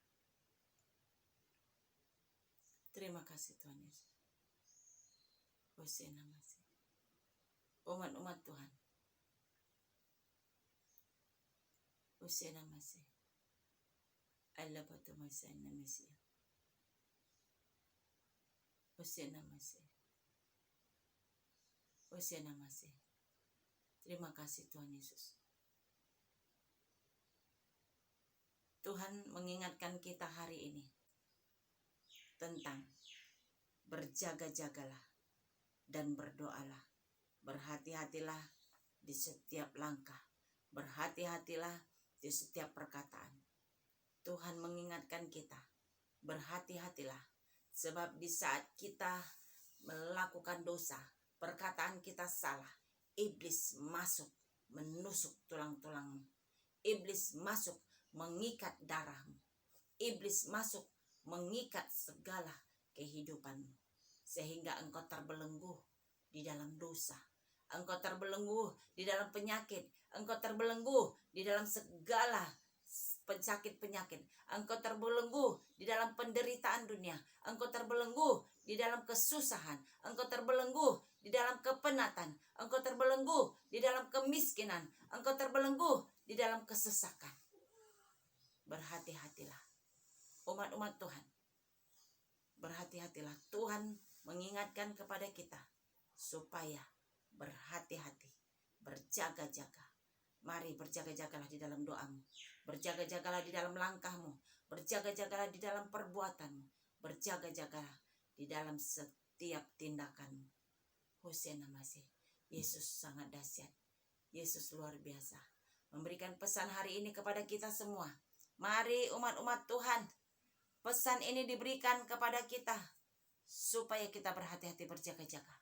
Terima kasih Tuhan Yesus. Hosana Masih. Umat-umat Tuhan. Hosana Masih. Allah batu masana Mesih. Hosana Masih. Hosana Masih. Terima kasih Tuhan Yesus. Tuhan mengingatkan kita hari ini tentang berjaga-jagalah dan berdoalah. Berhati-hatilah di setiap langkah. Berhati-hatilah di setiap perkataan. Tuhan mengingatkan kita, berhati-hatilah. Sebab di saat kita melakukan dosa, perkataan kita salah, iblis masuk menusuk tulang-tulangmu. Iblis masuk mengikat darahmu. Iblis masuk mengikat segala kehidupanmu. Sehingga engkau terbelenggu di dalam dosa. Engkau terbelenggu di dalam penyakit. Engkau terbelenggu di dalam segala penyakit-penyakit. Engkau terbelenggu di dalam penderitaan dunia. Engkau terbelenggu di dalam kesusahan. Engkau terbelenggu di dalam kepenatan. Engkau terbelenggu di dalam kemiskinan. Engkau terbelenggu di dalam kesesakan. Berhati-hatilah. Umat-umat Tuhan. Berhati-hatilah. Tuhan mengingatkan kepada kita supaya berhati-hati, berjaga-jaga. Mari berjaga-jagalah di dalam doamu. Berjaga-jagalah di dalam langkahmu. Berjaga-jagalah di dalam perbuatanmu. Berjaga-jagalah di dalam setiap tindakanmu. Hosana Masih. Yesus sangat dahsyat. Yesus luar biasa. Memberikan pesan hari ini kepada kita semua. Mari umat-umat Tuhan. Pesan ini diberikan kepada kita supaya kita berhati-hati, berjaga-jaga.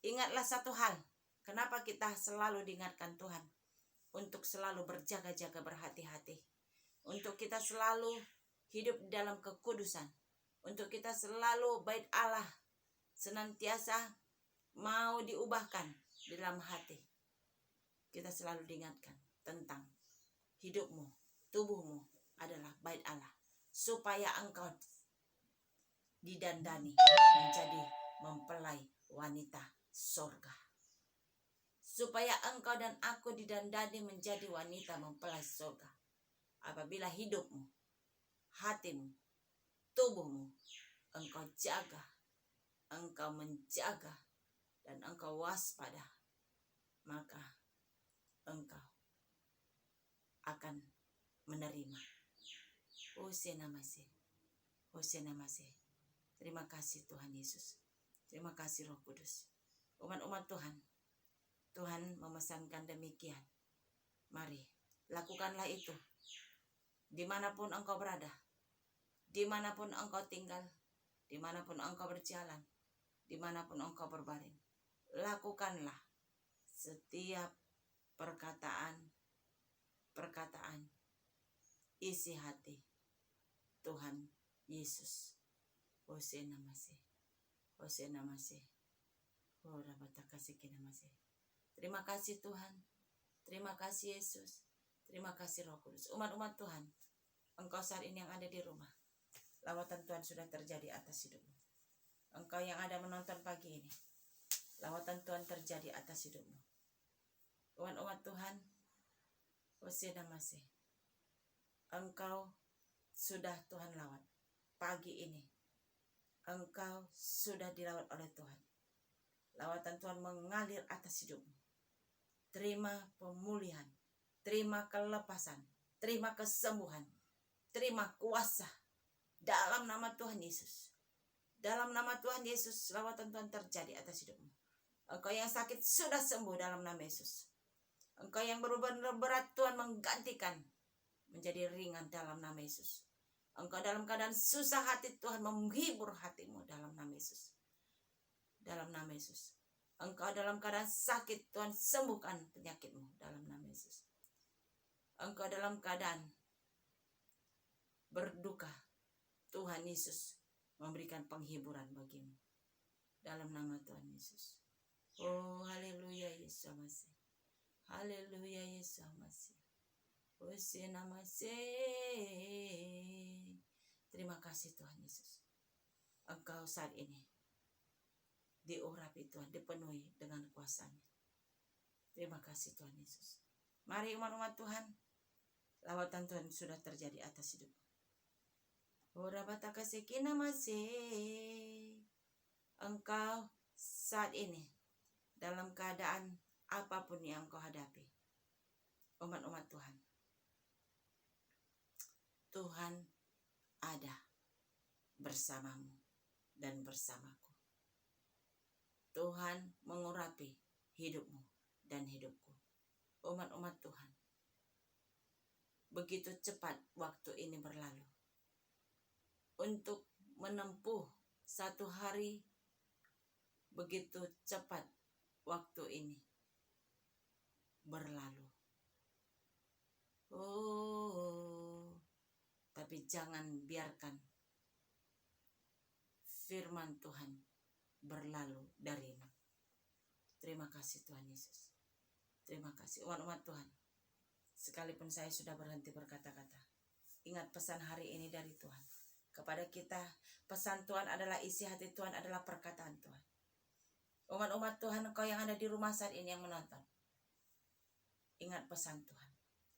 Ingatlah satu hal. Kenapa kita selalu diingatkan Tuhan? Untuk selalu berjaga-jaga, berhati-hati. Untuk kita selalu hidup dalam kekudusan. Untuk kita selalu bait Allah senantiasa mau diubahkan di dalam hati. Kita selalu diingatkan tentang hidupmu, tubuhmu adalah bait Allah. Supaya engkau didandani menjadi mempelai wanita sorga. Supaya engkau dan aku didandani menjadi wanita mempelai sorga. Apabila hidupmu, hatimu, tubuhmu, engkau jaga, engkau menjaga, dan engkau waspada, maka engkau akan menerima. Hosana Masih. Hosana Masih. Terima kasih Tuhan Yesus. Terima kasih Roh Kudus. Umat-umat Tuhan, Tuhan memesankan demikian. Mari, lakukanlah itu. Dimanapun engkau berada, dimanapun engkau tinggal, dimanapun engkau berjalan, dimanapun engkau berbaring. Lakukanlah setiap perkataan isi hati Tuhan Yesus. Hosana Masih. Hosana Masih. Terima kasih Tuhan. Terima kasih Yesus. Terima kasih Roh Kudus. Umat-umat Tuhan, engkau saat ini yang ada di rumah, lawatan Tuhan sudah terjadi atas hidupmu. Engkau Engkau yang ada menonton pagi ini, lawatan Tuhan terjadi atas hidupmu. Umat Tuhan, Hosea masih. Engkau sudah Tuhan lawat. Pagi ini, engkau sudah dilawat oleh Tuhan. Lawatan Tuhan mengalir atas hidupmu. Terima pemulihan, terima kelepasan, terima kesembuhan, terima kuasa dalam nama Tuhan Yesus. Dalam nama Tuhan Yesus, lawatan Tuhan terjadi atas hidupmu. Engkau yang sakit sudah sembuh dalam nama Yesus. Engkau yang beban berat, Tuhan menggantikan menjadi ringan dalam nama Yesus. Engkau dalam keadaan susah hati, Tuhan menghibur hatimu dalam nama Yesus. Dalam nama Yesus. Engkau dalam keadaan sakit, Tuhan sembuhkan penyakitmu dalam nama Yesus. Engkau dalam keadaan berduka, Tuhan Yesus memberikan penghiburan bagimu dalam nama Tuhan Yesus. Oh, haleluya Yesus Masih. Haleluya Yesus Masih. Hosea Masih. Terima kasih Tuhan Yesus. Engkau saat ini diurapi Tuhan, dipenuhi dengan kuasa-Nya. Terima kasih Tuhan Yesus. Mari umat-umat Tuhan, lawatan Tuhan sudah terjadi atas hidupmu. Ora bataka sekina masih. Engkau saat ini dalam keadaan apapun yang engkau hadapi, umat-umat Tuhan, Tuhan ada bersamamu dan bersamaku. Tuhan mengurapi hidupmu dan hidupku. Umat-umat Tuhan, begitu cepat waktu ini berlalu. Untuk menempuh satu hari, begitu cepat waktu ini berlalu. Oh, tapi jangan biarkan firman Tuhan berlalu darimu. Terima kasih Tuhan Yesus. Terima kasih umat-umat Tuhan. Sekalipun saya sudah berhenti berkata-kata, ingat pesan hari ini dari Tuhan kepada kita. Pesan Tuhan adalah isi hati Tuhan, adalah perkataan Tuhan. Umat-umat Tuhan, engkau yang ada di rumah saat ini yang menonton, ingat pesan Tuhan.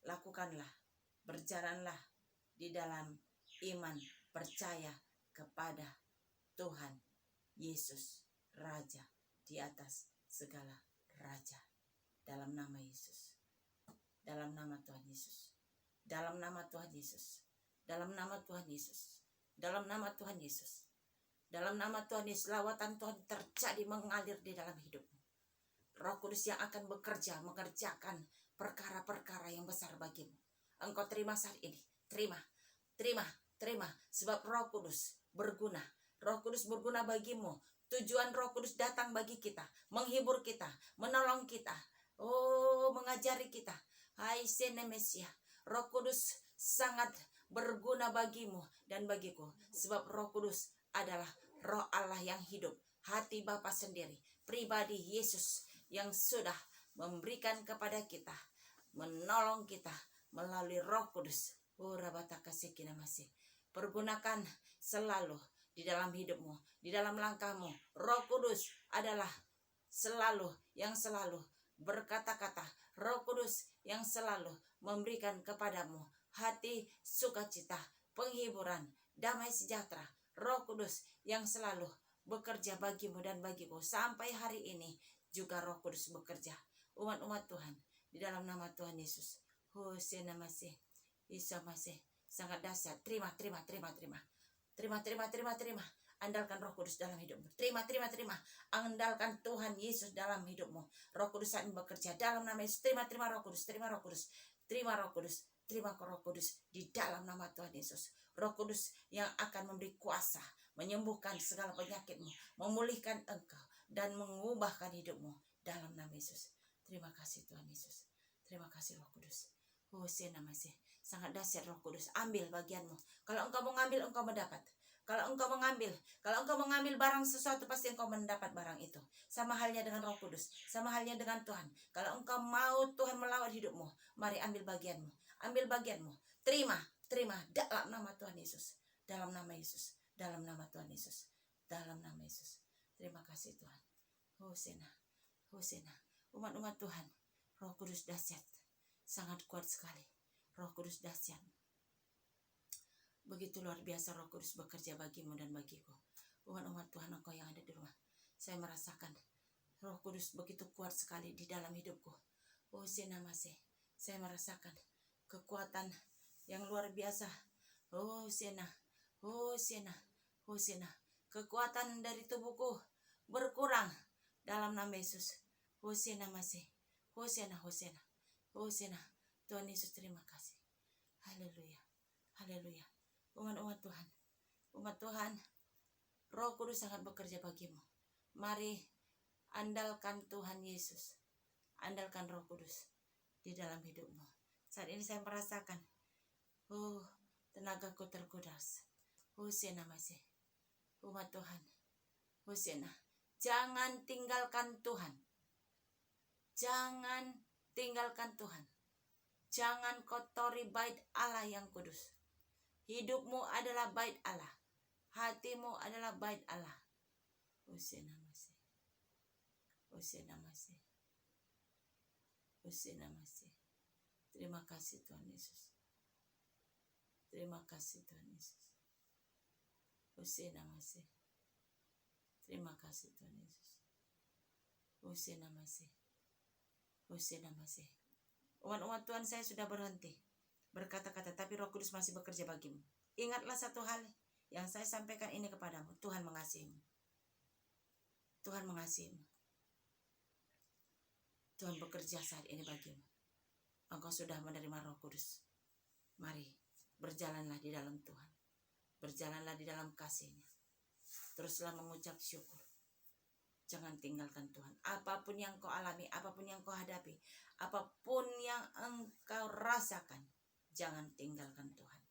Lakukanlah, berjalanlah di dalam iman, percaya kepada Tuhan Yesus, Raja di atas segala raja. Dalam nama Yesus. Dalam nama Tuhan Yesus. Dalam nama Tuhan Yesus. Dalam nama Tuhan Yesus. Dalam nama Tuhan Yesus. Dalam nama Tuhan Yesus, lawatan Tuhan terjadi mengalir di dalam hidupmu. Roh Kudus yang akan bekerja, mengerjakan perkara-perkara yang besar bagimu. Engkau terima saat ini. Terima, terima, terima. Sebab Roh Kudus berguna. Roh Kudus berguna bagimu. Tujuan Roh Kudus datang bagi kita, menghibur kita, menolong kita, mengajari kita. Hai Senemesia, Roh Kudus sangat berguna bagimu dan bagiku. Sebab Roh Kudus adalah Roh Allah yang hidup, hati Bapa sendiri, pribadi Yesus yang sudah memberikan kepada kita, menolong kita melalui Roh Kudus. Masih. Pergunakan selalu di dalam hidupmu, di dalam langkahmu. Roh Kudus adalah yang selalu berkata-kata. Roh Kudus yang selalu memberikan kepadamu hati sukacita, penghiburan, damai sejahtera. Roh Kudus yang selalu bekerja bagimu dan bagiku. Sampai hari ini juga Roh Kudus bekerja. Umat-umat Tuhan, di dalam nama Tuhan Yesus. Hosea Masih, Isa Masih, sangat dahsyat. Terima. Andalkan Roh Kudus dalam hidupmu. Terima. Andalkan Tuhan Yesus dalam hidupmu. Roh Kudus saat ini bekerja dalam nama Yesus. Terima Roh Kudus. Terima Roh Kudus. Terima Roh Kudus. Terima Roh Kudus di dalam nama Tuhan Yesus. Roh Kudus yang akan memberi kuasa, menyembuhkan segala penyakitmu, memulihkan engkau dan mengubahkan hidupmu dalam nama Yesus. Terima kasih Tuhan Yesus. Terima kasih Roh Kudus. Hosea Masih. Sangat dahsyat Roh Kudus. Ambil bagianmu. Kalau engkau mengambil, engkau mendapat. Kalau engkau mengambil barang sesuatu, pasti engkau mendapat barang itu. Sama halnya dengan Roh Kudus, sama halnya dengan Tuhan. Kalau engkau mau Tuhan melawat hidupmu, mari ambil bagianmu. Ambil bagianmu. Terima dalam nama Tuhan Yesus. Dalam nama Yesus. Dalam nama Tuhan Yesus. dalam nama Yesus. Terima kasih Tuhan. Hosana, Hosana. Umat-umat Tuhan, Roh Kudus dahsyat, sangat kuat sekali. Roh Kudus dahsyat. Begitu luar biasa Roh Kudus bekerja bagimu dan bagiku. Umat-umat Tuhan, engkau yang ada di rumah, saya merasakan Roh Kudus begitu kuat sekali di dalam hidupku. Hosana masih. Saya merasakan kekuatan yang luar biasa. Hosana, Hosana, Hosana. Kekuatan dari tubuhku berkurang dalam nama Yesus. Hosana masih. Hosana, Hosana, Hosana. Tuhan Yesus, terima kasih. Haleluya, haleluya. Umat-umat Tuhan, umat Tuhan, Roh Kudus sangat bekerja bagimu. Mari andalkan Tuhan Yesus, andalkan Roh Kudus di dalam hidupmu. Saat ini saya merasakan, tenagaku terkuras. Hosana masih. Umat Tuhan, Hosana. Jangan tinggalkan Tuhan. Jangan tinggalkan Tuhan. Jangan kotori bait Allah yang kudus. Hidupmu adalah bait Allah. Hatimu adalah bait Allah. Hosana masih. Hosana masih. Hosana masih. Terima kasih Tuhan Yesus. Terima kasih Tuhan Yesus. Hosana masih. Terima kasih Tuhan Yesus. Hosana masih. Hosana masih. Umat-umat Tuhan, saya sudah berhenti berkata-kata, tapi Roh Kudus masih bekerja bagimu. Ingatlah satu hal yang saya sampaikan ini kepadamu. Tuhan mengasihimu. Tuhan mengasihimu. Tuhan bekerja saat ini bagimu. Engkau sudah menerima Roh Kudus. Mari berjalanlah di dalam Tuhan. Berjalanlah di dalam kasih-Nya. Teruslah mengucap syukur. Jangan tinggalkan Tuhan. Apapun yang kau alami, apapun yang kau hadapi, apapun yang engkau rasakan, jangan tinggalkan Tuhan.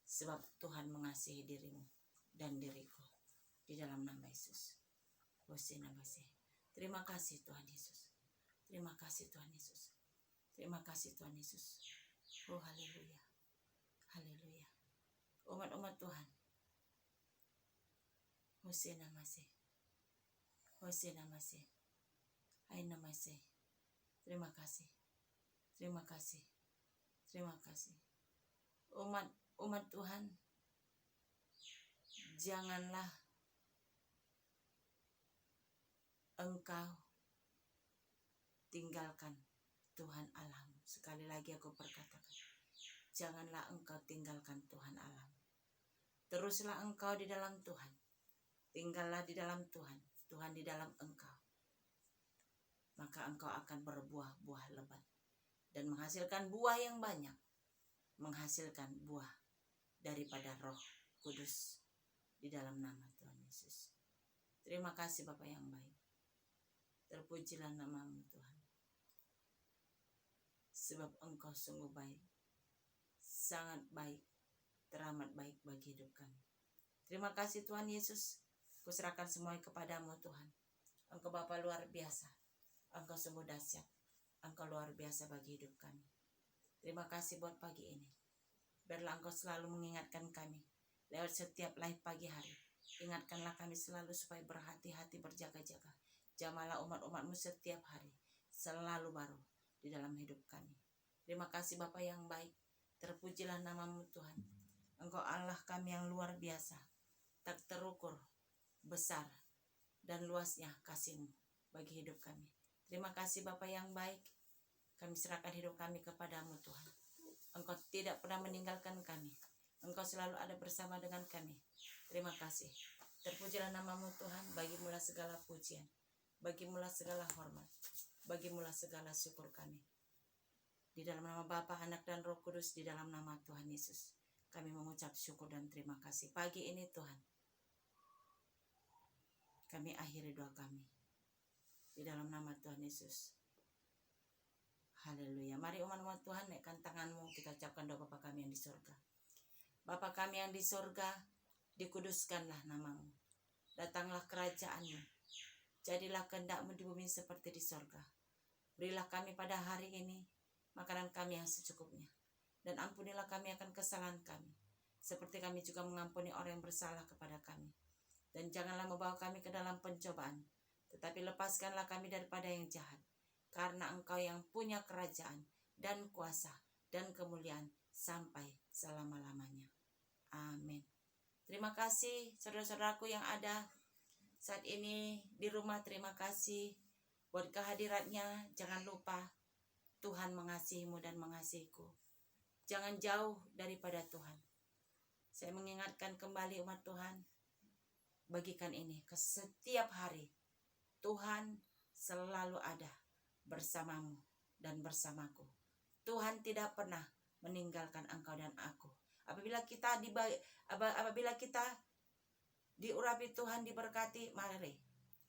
Sebab Tuhan mengasihi dirimu dan diriku. Di dalam nama Yesus. Hosana masih. Terima kasih Tuhan Yesus. Terima kasih Tuhan Yesus. Terima kasih Tuhan Yesus. Oh haleluya. Haleluya. Umat-umat Tuhan. Hosana masih. Hosana masih. Aina masih. Terima kasih. Terima kasih. Terima kasih. Umat Tuhan, janganlah engkau tinggalkan Tuhan Allahmu. Sekali lagi aku perkatakan, janganlah engkau tinggalkan Tuhan Allahmu. Teruslah engkau di dalam Tuhan. Tinggallah di dalam Tuhan. Tuhan di dalam engkau. Maka engkau akan berbuah-buah lebat dan menghasilkan buah yang banyak. Menghasilkan buah daripada Roh Kudus di dalam nama Tuhan Yesus. Terima kasih Bapa yang baik. Terpujilah namamu Tuhan. Sebab engkau sungguh baik. Sangat baik. Teramat baik bagi hidup kami. Terima kasih Tuhan Yesus. Kuserahkan semuanya kepadamu Tuhan. Engkau Bapa luar biasa. Engkau sungguh dahsyat. Engkau luar biasa bagi hidup kami. Terima kasih buat pagi ini. Biarlah engkau selalu mengingatkan kami. Lewat setiap live pagi hari. Ingatkanlah kami selalu supaya berhati-hati berjaga-jaga. Jamalah umat-umatmu setiap hari. Selalu baru di dalam hidup kami. Terima kasih Bapa yang baik. Terpujilah namamu Tuhan. Engkau Allah kami yang luar biasa. Tak terukur. Besar dan luasnya kasih-Mu bagi hidup kami. Terima kasih Bapa yang baik. Kami serahkan hidup kami kepadamu Tuhan. Engkau tidak pernah meninggalkan kami. Engkau selalu ada bersama dengan kami. Terima kasih. Terpujilah namamu Tuhan. Bagimulah segala pujian. Bagimulah segala hormat. Bagimulah segala syukur kami. Di dalam nama Bapa, Anak dan Roh Kudus. Di dalam nama Tuhan Yesus. Kami mengucap syukur dan terima kasih. Pagi ini Tuhan, kami akhiri doa kami. Di dalam nama Tuhan Yesus. Haleluya. Mari umat-umat Tuhan, naikkan tanganmu. Kita ucapkan doa Bapa kami yang di surga. Bapa kami yang di surga, dikuduskanlah namamu. Datanglah kerajaan-Mu. Jadilah kehendak-Mu di bumi seperti di surga. Berilah kami pada hari ini makanan kami yang secukupnya. Dan ampunilah kami akan kesalahan kami. Seperti kami juga mengampuni orang yang bersalah kepada kami. Dan janganlah membawa kami ke dalam pencobaan, tetapi lepaskanlah kami daripada yang jahat. Karena Engkau yang punya kerajaan dan kuasa dan kemuliaan sampai selama-lamanya. Amin. Terima kasih saudara-saudaraku yang ada saat ini di rumah. Terima kasih buat kehadiratnya. Jangan lupa Tuhan mengasihimu dan mengasihiku. Jangan jauh daripada Tuhan. Saya mengingatkan kembali umat Tuhan, bagikan ini ke setiap hari. Tuhan selalu ada bersamamu dan bersamaku. Tuhan tidak pernah meninggalkan engkau dan aku. Apabila kita diurapi Tuhan, diberkati, mari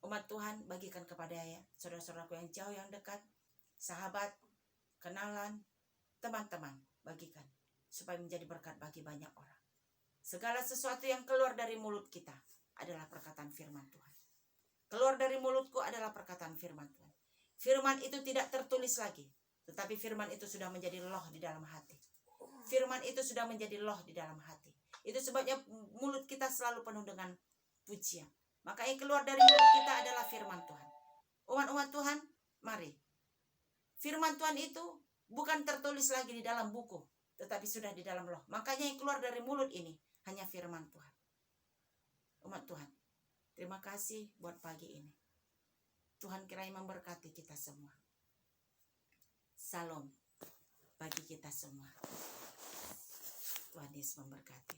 umat Tuhan bagikan kepada saudara-saudaraku yang jauh, yang dekat, sahabat, kenalan, teman-teman, bagikan supaya menjadi berkat bagi banyak orang. Segala sesuatu yang keluar dari mulut kita adalah perkataan firman Tuhan. Keluar dari mulutku adalah perkataan firman Tuhan. Firman itu tidak tertulis lagi, tetapi firman itu sudah menjadi loh di dalam hati. Firman itu sudah menjadi loh di dalam hati. Itu sebabnya mulut kita selalu penuh dengan pujian. Maka yang keluar dari mulut kita adalah firman Tuhan. Umat-umat Tuhan, mari. Firman Tuhan itu bukan tertulis lagi di dalam buku, tetapi sudah di dalam loh. Makanya yang keluar dari mulut ini hanya firman Tuhan. Umat Tuhan, terima kasih buat pagi ini. Tuhan kiranya memberkati kita semua. Salam bagi kita semua. Tuhan Yesus memberkati.